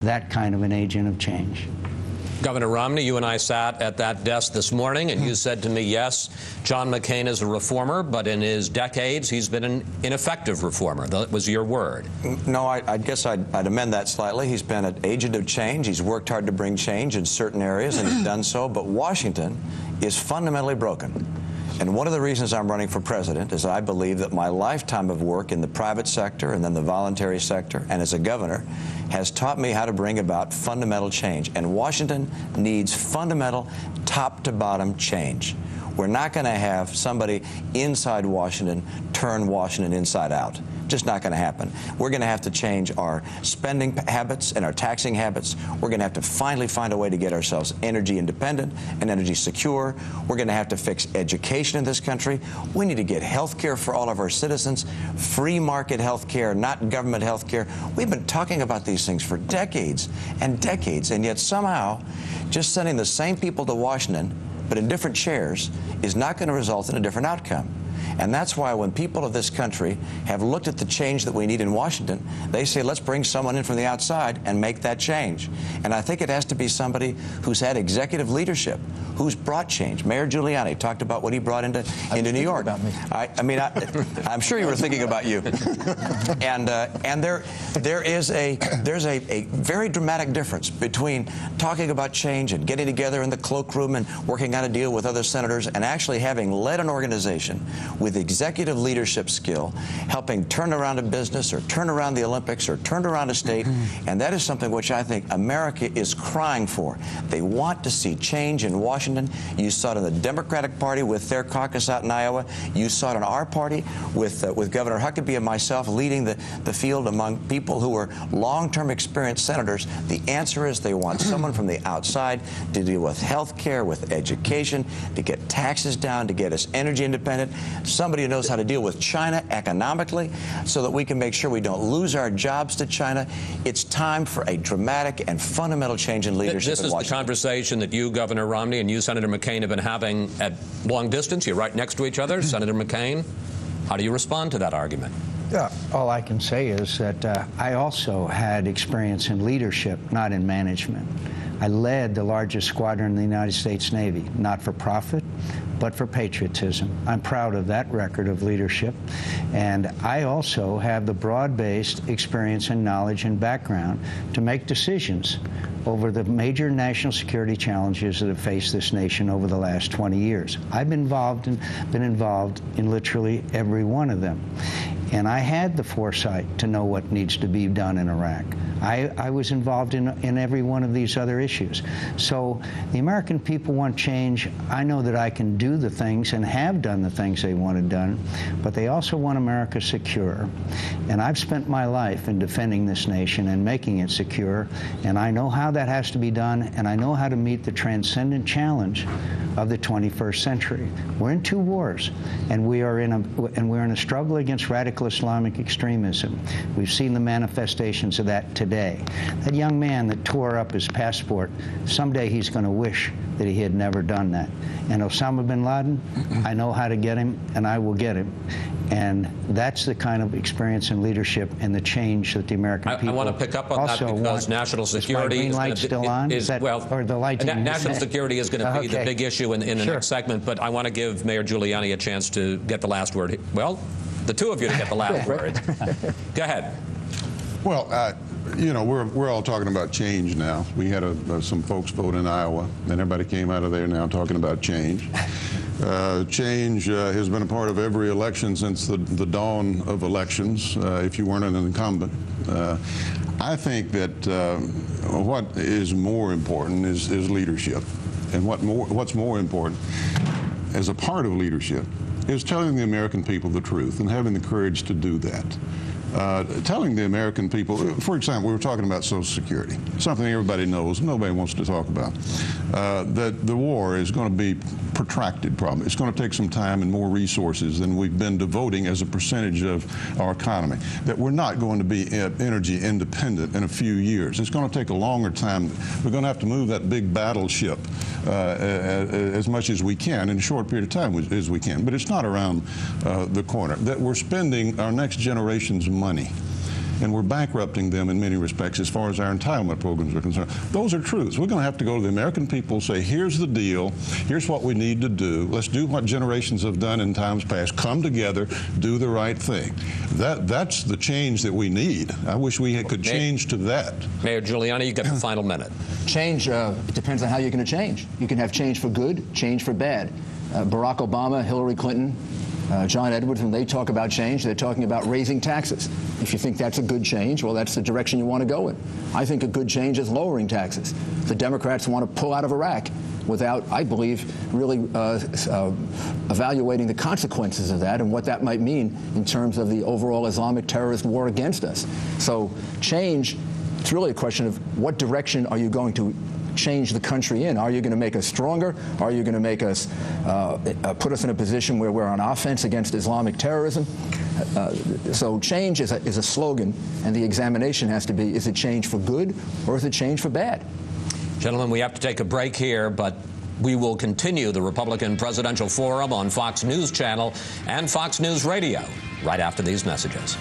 that kind of an agent of change. Governor Romney, you and I sat at that desk this morning, and you said to me, yes, John McCain is a reformer, but in his decades, he's been an ineffective reformer. That was your word. No, I guess I'd amend that slightly. He's been an agent of change. He's worked hard to bring change in certain areas, and he's done so. But Washington is fundamentally broken. And one of the reasons I'm running for president is I believe that my lifetime of work in the private sector and then the voluntary sector and as a governor has taught me how to bring about fundamental change. And Washington needs fundamental, top-to-bottom change. We're not going to have somebody inside Washington turn Washington inside out. Just not going to happen. We're going to have to change our spending habits and our taxing habits. We're going to have to finally find a way to get ourselves energy independent and energy secure. We're going to have to fix education in this country. We need to get health care for all of our citizens, free market health care, not government health care. We've been talking about these things for decades and decades, and yet somehow just sending the same people to Washington, but in different chairs, is not going to result in a different outcome. And that's why when people of this country have looked at the change that we need in Washington, they say, let's bring someone in from the outside and make that change. And I think it has to be somebody who's had executive leadership, who's brought change. Mayor Giuliani talked about what he brought into New York. About me. I'm sure you were thinking about you. And there's a very dramatic difference between talking about change and getting together in the cloakroom and working out a deal with other senators and actually having led an organization with executive leadership skill, helping turn around a business or turn around the Olympics or turn around a state. And that is something which I think America is crying for. They want to see change in Washington. You saw it in the Democratic Party with their caucus out in Iowa. You saw it in our party with Governor Huckabee and myself leading the field among people who were long-term experienced senators. The answer is they want someone from the outside to deal with health care, with education, to get taxes down, to get us energy independent, somebody who knows how to deal with China economically so that we can make sure we don't lose our jobs to China. It's time for a dramatic and fundamental change in leadership in Washington. This is the conversation that you, Governor Romney, and you, Senator McCain, have been having at long distance. You're right next to each other. Senator McCain, how do you respond to that argument? Yeah, all I can say is that I also had experience in leadership, not in management. I led the largest squadron in the United States Navy, not for profit, but for patriotism. I'm proud of that record of leadership. And I also have the broad-based experience and knowledge and background to make decisions over the major national security challenges that have faced this nation over the last 20 years. I've been involved in literally every one of them. And I had the foresight to know what needs to be done in Iraq. I was involved in every one of these other issues. So the American people want change. I know that I can do the things and have done the things they wanted done, but they also want America secure. And I've spent my life in defending this nation and making it secure, and I know how that has to be done, and I know how to meet the transcendent challenge of the 21st century. We're in two wars, and we're in a struggle against radical Islamic extremism. We've seen the manifestations of that today. That young man that tore up his passport, someday he's going to wish that he had never done that. And Osama bin Laden, I know how to get him, and I will get him. And that's the kind of experience and leadership and the change that the American people I want to pick up on that because national security is going to be... National security is going to be the big issue in the next segment, but I want to give Mayor Giuliani a chance to get the last word. Well, the two of you to get the last word. Go ahead. Well, you know, we're all talking about change now. We had some folks vote in Iowa, and everybody came out of there now talking about change. Change has been a part of every election since the dawn of elections, if you weren't an incumbent. I think that what is more important is leadership. And what's more important as a part of leadership is telling the American people the truth and having the courage to do that. Telling the American people, for example, we were talking about Social Security, something everybody knows, nobody wants to talk about, that the war is going to be a protracted problem. It's going to take some time and more resources than we've been devoting as a percentage of our economy, that we're not going to be energy independent in a few years. It's going to take a longer time. We're going to have to move that big battleship as much as we can in a short period of time as we can. But it's not around the corner. That we're spending our next generation's money and we're bankrupting them in many respects as far as our entitlement programs are concerned. Those are truths. We're going to have to go to the American people, say, here's the deal, here's what we need to do, let's do what generations have done in times past, come together, do the right thing. That's the change that we need. I wish we could change to that. Mayor Giuliani, you get the final minute. Change, it depends on how you're going to change. You can have change for good, change for bad. Barack Obama, Hillary Clinton, John Edwards, when they talk about change, they're talking about raising taxes. If you think that's a good change, well, that's the direction you want to go in. I think a good change is lowering taxes. The Democrats want to pull out of Iraq without, I believe, really evaluating the consequences of that and what that might mean in terms of the overall Islamic terrorist war against us. So change, it's really a question of what direction are you going to change the country in? Are you going to make us stronger? Are you going to make us put us in a position where we're on offense against Islamic terrorism? So change is a slogan, and the examination has to be, is it change for good or is it change for bad? Gentlemen, we have to take a break here, but we will continue the Republican Presidential Forum on Fox News Channel and Fox News Radio right after these messages.